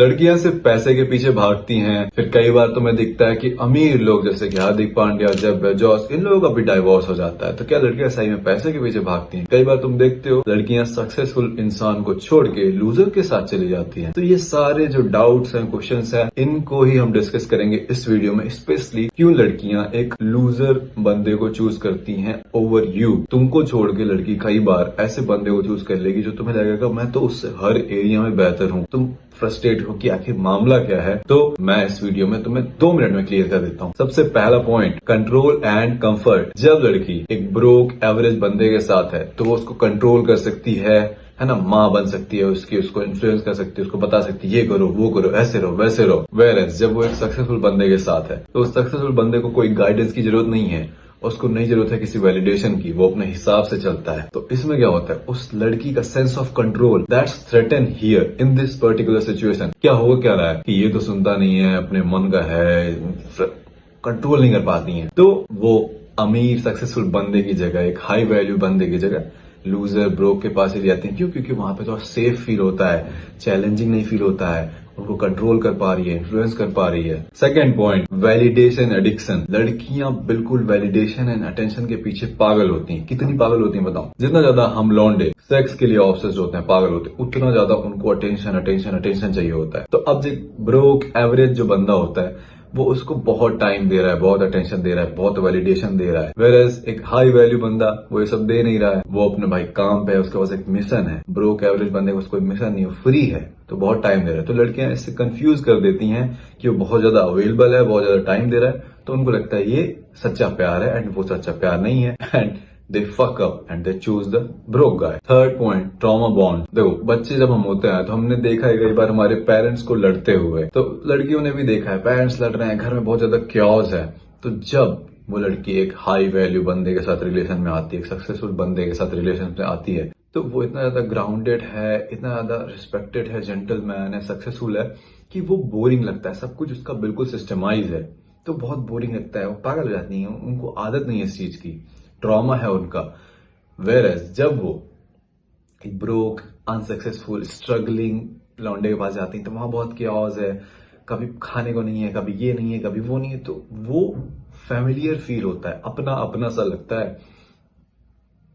लड़कियां सिर्फ पैसे के पीछे भागती हैं। फिर कई बार तुम्हें दिखता है कि अमीर लोग जैसे कि हार्दिक पांड्या, जेफ बेजोस, इन लोगों का भी डाइवोर्स हो जाता है। तो क्या लड़कियां सही में पैसे के पीछे भागती हैं? कई बार तुम देखते हो लड़कियां सक्सेसफुल इंसान को छोड़ के लूजर के साथ चली जाती हैं। तो ये सारे जो डाउट्स हैं, क्वेश्चंस हैं, इनको ही हम डिस्कस करेंगे इस वीडियो में। स्पेशली क्यों लड़कियां एक लूजर बंदे को चूज करती हैं ओवर यू। तुमको छोड़ के लड़की कई बार ऐसे बंदे को चूज कर लेगी जो तुम्हें लगेगा मैं तो उससे हर एरिया में बेहतर हूँ। तुम फ्रस्ट्रेट हो कि आखिर मामला क्या है। तो मैं इस वीडियो में तुम्हें 2 मिनट में क्लियर कर देता हूँ। सबसे पहला पॉइंट, कंट्रोल एंड कंफर्ट। जब लड़की एक ब्रोक एवरेज बंदे के साथ है तो वो उसको कंट्रोल कर सकती है ना, माँ बन सकती है उसकी, उसको इन्फ्लुएंस कर सकती है, उसको बता सकती है ये करो वो करो, ऐसे रहो वैसे रहो। वेयरएज जब वो एक सक्सेसफुल बंदे के साथ है तो उस सक्सेसफुल बंदे को कोई गाइडेंस की जरूरत नहीं है, उसको नहीं जरूरत है किसी वैलिडेशन की, वो अपने हिसाब से चलता है। तो इसमें क्या होता है, उस लड़की का sense of control that's threaten here in this particular situation. क्या हो क्या रहा है कि ये तो सुनता नहीं है, अपने मन का है, कंट्रोल नहीं कर पाती है। तो वो अमीर सक्सेसफुल बंदे की जगह, एक हाई वैल्यू बंदे की जगह लूजर ब्रोक के पास ही जाती है। क्यों? क्योंकि वहां पे तो सेफ फील होता है, चैलेंजिंग नहीं फील होता है, उनको कंट्रोल कर पा रही है, इन्फ्लुएंस कर पा रही है। Second point, validation addiction. लड़कियां बिल्कुल वैलिडेशन एंड अटेंशन के पीछे पागल होती हैं। कितनी पागल होती हैं बताओ? जितना ज्यादा हम लौंडे सेक्स के लिए ऑब्सेस्ड होते हैं, पागल होते हैं, उतना ज्यादा उनको अटेंशन अटेंशन अटेंशन चाहिए होता है। तो अब जो ब्रोक एवरेज जो बंदा होता है वो उसको बहुत टाइम दे रहा है, बहुत अटेंशन दे रहा है, बहुत वैलिडेशन दे रहा है। वेयरएज एक हाई वैल्यू बंदा वो ये सब दे नहीं रहा है, वो अपने भाई काम पे है, उसके पास एक मिशन है। ब्रोक एवरेज बंदे को उसको कोई मिशन नहीं है, फ्री है तो बहुत टाइम दे रहा है। तो लड़कियां इससे कंफ्यूज कर देती हैं कि वो बहुत ज्यादा अवेलेबल है, बहुत ज्यादा टाइम दे रहा है, तो उनको लगता है ये सच्चा प्यार है, एंड वो सच्चा प्यार नहीं है, and they fuck up and they choose the broke guy. Third point, trauma bond. देखो बच्चे जब हम होते हैं तो हमने देखा है कई बार हमारे पेरेंट्स को लड़ते हुए, तो लड़कियों ने भी देखा है पेरेंट्स लड़ रहे हैं, घर में बहुत ज्यादा क्योस है। तो जब वो लड़की एक हाई वैल्यू बंदे के साथ रिलेशन में आती है, एक सक्सेसफुल बंदे के साथ रिलेशन में आती है, तो वो इतना ज्यादा ग्राउंडेड है, इतना ज्यादा रिस्पेक्टेड है, जेंटलमैन है, सक्सेसफुल है कि वो बोरिंग लगता है। सब कुछ उसका बिल्कुल सिस्टमाइज है, तो बहुत बोरिंग लगता है, वो पागल हो जाती है, उनको आदत नहीं है इस चीज की, ट्रॉमा है उनका। वेयरएज जब वो एक ब्रोक अनसक्सेसफुल स्ट्रगलिंग लौंडे के पास जाती हैं तो वहां बहुत क्योस है, कभी खाने को नहीं है, कभी ये नहीं है, कभी वो नहीं है, तो वो फैमिलियर फील होता है, अपना अपना सा लगता है।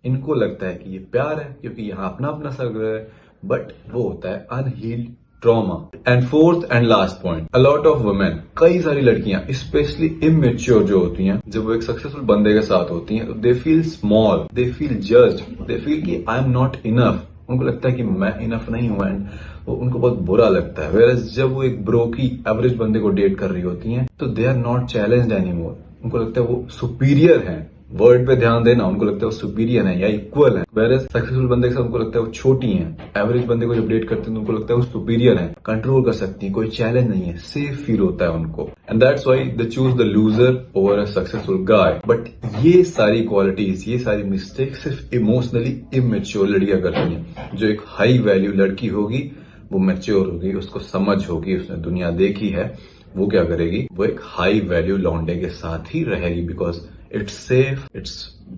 इनको लगता है कि ये प्यार है क्योंकि यहाँ अपना अपना सा लग रहा है, बट वो होता है unhealed trauma. And fourth and last point, a lot of women, कई सारी लड़कियां स्पेशली इमेच्योर जो होती हैं, जब वो एक सक्सेसफुल बंदे के साथ होती हैं तो they feel small, they feel judged, they feel कि आई एम नॉट इनफ। उनको लगता है कि मैं इनफ नहीं हूं, एंड वो उनको बहुत बुरा लगता है। वेयरएज जब वो एक ब्रोकी एवरेज बंदे को डेट कर रही होती हैं तो they are not challenged anymore. उनको लगता है वो सुपीरियर हैं, वर्ड पे ध्यान देना, उनको लगता है वो सुपीरियर है या इक्वल है। वेयरएज सक्सेसफुल बंदे के साथ उनको लगता है वो छोटी हैं। एवरेज बंदे को जब डेट करते हैं तो उनको लगता है वो सुपीरियर है, कंट्रोल कर सकती है, कोई चैलेंज नहीं है, सेफ फील होता है उनको, and that's why they choose the loser over a successful guy. But ये सारी क्वालिटीज, ये सारी मिस्टेक सिर्फ इमोशनली इमेच्योर लड़कियां करती हैं। जो एक हाई वैल्यू लड़की होगी वो मैच्योर होगी, उसको समझ होगी, उसने दुनिया देखी है, वो क्या करेगी, वो एक हाई वैल्यू लौंडे के साथ ही रहेगी, because it's safe, it's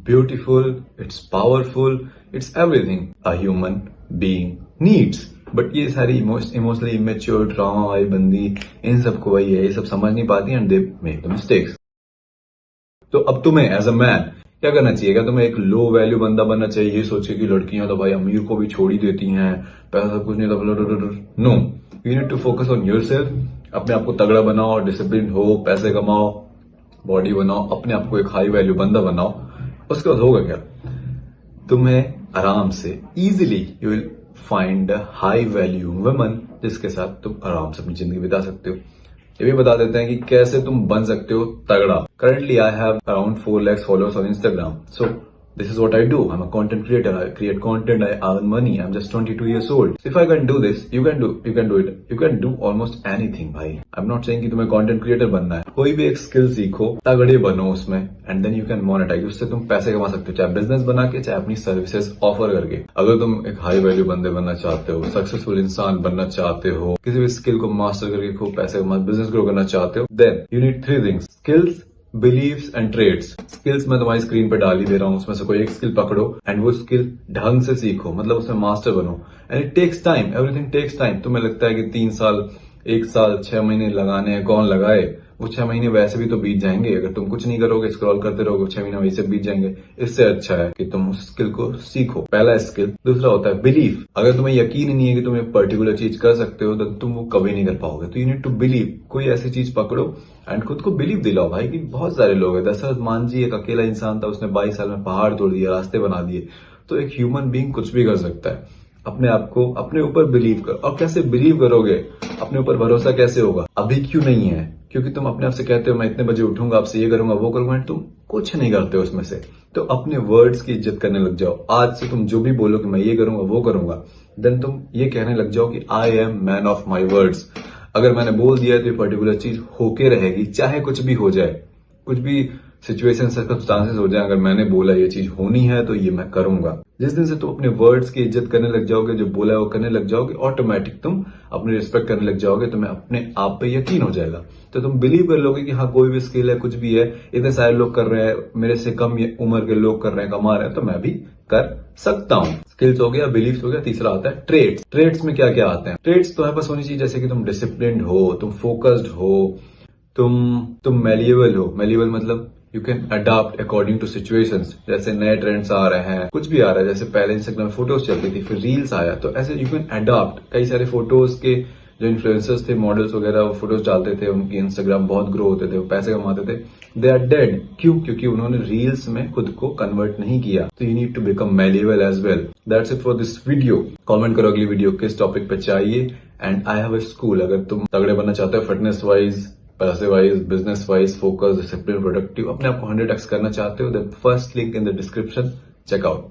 beautiful, it's powerful, it's everything a human being needs. But ये सारी इमोशनली इमेच्योर ड्रामा वाली बंदी, इन सबको वही है, ये सब समझ नहीं पाती and they make the mistakes. तो अब तुम्हें एज अ मैन क्या करना चाहिए? क्या तुम्हें एक लो वैल्यू बंदा बनना चाहिए ये सोच के कि लड़कियां तो भाई अमीर को भी छोड़ ही देती हैं, पैसा सब कुछ नहीं तो no, you need to focus on yourself. अपने आप को तगड़ा बनाओ, डिसिप्लिन हो, पैसे कमाओ, बॉडी बनाओ, अपने आप को एक हाई वैल्यू बंदा बनाओ। उसके बाद होगा क्या, तुम्हें आराम से easily you will find a high value woman जिसके साथ तुम आराम से अपनी जिंदगी बिता सकते हो। ये भी बता देते हैं कि कैसे तुम बन सकते हो तगड़ा। Currently I have around 4 lakhs followers on Instagram, so this is what I do. I'm a content creator. I create content. I earn money. I'm just 22 years old. So if I can do this, you can do it. You can do almost anything, भाई. I'm not saying कि तुम्हें content creator बनना है. कोई भी एक skill सीखो, तगड़े बनो उसमें, and then you can monetize. उससे तुम पैसे कमा सकते हो, चाहे business बना के, चाहे अपनी services offer करके। अगर तुम एक high value बंदे बनना चाहते हो, successful इंसान बनना चाहते हो, किसी भी skill को master करके खूब पैसे कमा, business grow करना चाहते हो, then you need 3 things: skills, beliefs and traits. Skills मैं तुम्हारी स्क्रीन पर डाल ही दे रहा हूं, उसमें से कोई एक स्किल पकड़ो एंड वो स्किल ढंग से सीखो, मतलब उसमें मास्टर बनो। And it takes time, everything takes time. तुम्हें लगता है कि 3 साल 1 साल 6 महीने लगाने हैं, कौन लगाए? वो 6 महीने वैसे भी तो बीत जाएंगे। अगर तुम कुछ नहीं करोगे, स्क्रॉल करते रहोगे, 6 महीने वैसे बीत जाएंगे। इससे अच्छा है कि तुम उस स्किल को सीखो, पहला स्किल। दूसरा होता है बिलीफ। अगर तुम्हें यकीन ही नहीं है कि तुम एक पर्टिकुलर चीज कर सकते हो, तो तुम वो कभी नहीं कर पाओगे। तो यू नीड टू बिलीव। कोई ऐसी चीज पकड़ो एंड खुद को बिलीव दिलाओ भाई कि बहुत सारे लोग हैं। दशरथ मांझी एक अकेला इंसान था, उसने 22 साल में पहाड़ तोड़ दिए, रास्ते बना दिए। तो एक ह्यूमन बीइंग कुछ भी कर सकता है। अपने आप को अपने ऊपर बिलीव करो। और कैसे बिलीव करोगे, अपने ऊपर भरोसा कैसे होगा? अभी क्यों नहीं है? क्योंकि तुम अपने आप से कहते हो मैं इतने बजे उठूंगा, आपसे ये करूंगा, वो करूंगा, तुम कुछ नहीं करते हो उसमें से। तो अपने वर्ड्स की इज्जत करने लग जाओ। आज से तुम जो भी बोलो कि मैं ये करूंगा, वो करूंगा, देन तुम ये कहने लग जाओ कि I am man of my words. अगर मैंने बोल दिया है तो ये पर्टिकुलर चीज होके रहेगी, चाहे कुछ भी हो जाए, कुछ भी सिचुएशन सर्कमस्टांसेस हो जाए। अगर मैंने बोला ये चीज होनी है तो ये मैं करूंगा। जिस दिन से तुम अपने वर्ड्स की इज्जत करने लग जाओगे, जो बोला है वो करने लग जाओगे, ऑटोमेटिक तुम अपनी रिस्पेक्ट करने लग जाओगे, तुम्हें अपने आप पे यकीन हो जाएगा। तो तुम बिलीव कर लोगे कि हाँ कोई भी स्किल है, कुछ भी है, इतने सारे लोग कर रहे हैं, मेरे से कम उम्र के लोग कर रहे हैं, कमा रहे हैं, तो मैं भी कर सकता हूँ। स्किल्स हो गया, बिलीफ हो गया। तीसरा आता है ट्रेड्स। ट्रेड्स में क्या क्या आते हैं? ट्रेड्स तुम्हारे पास होनी चाहिए, जैसे कि तुम डिसिप्लिन्ड हो, तुम फोकस्ड हो, तुम मेलिएबल हो। मेलिएबल मतलब you can adopt according to situations. जैसे नए ट्रेंड्स आ रहे हैं, कुछ भी आ रहा है, जैसे पहले इंस्टाग्राम फोटोज चलती थी, फिर रील्स आया, तो ऐसे यू कैन अडॉप्ट। कई सारे फोटोज के जो इन्फ्लुएंसर्स थे, मॉडल्स वगैरह, वो फोटोज डालते थे, उनकी इंस्टाग्राम बहुत ग्रो होते थे, वो पैसे कमाते थे। They are dead. क्यों? क्योंकि उन्होंने रील्स में खुद को कन्वर्ट नहीं किया। तो you need to become malleable as well. That's it for this video. Comment करो अगली वीडियो किस टॉपिक पे चाहिए। And I have a school. अगर तुम तगड़े बनना चाहते हो फिटनेस वाइज, पैसे wise, business wise, focus, discipline, productive, अपने आप को 100x करना चाहते हो, then first link in the description, check out.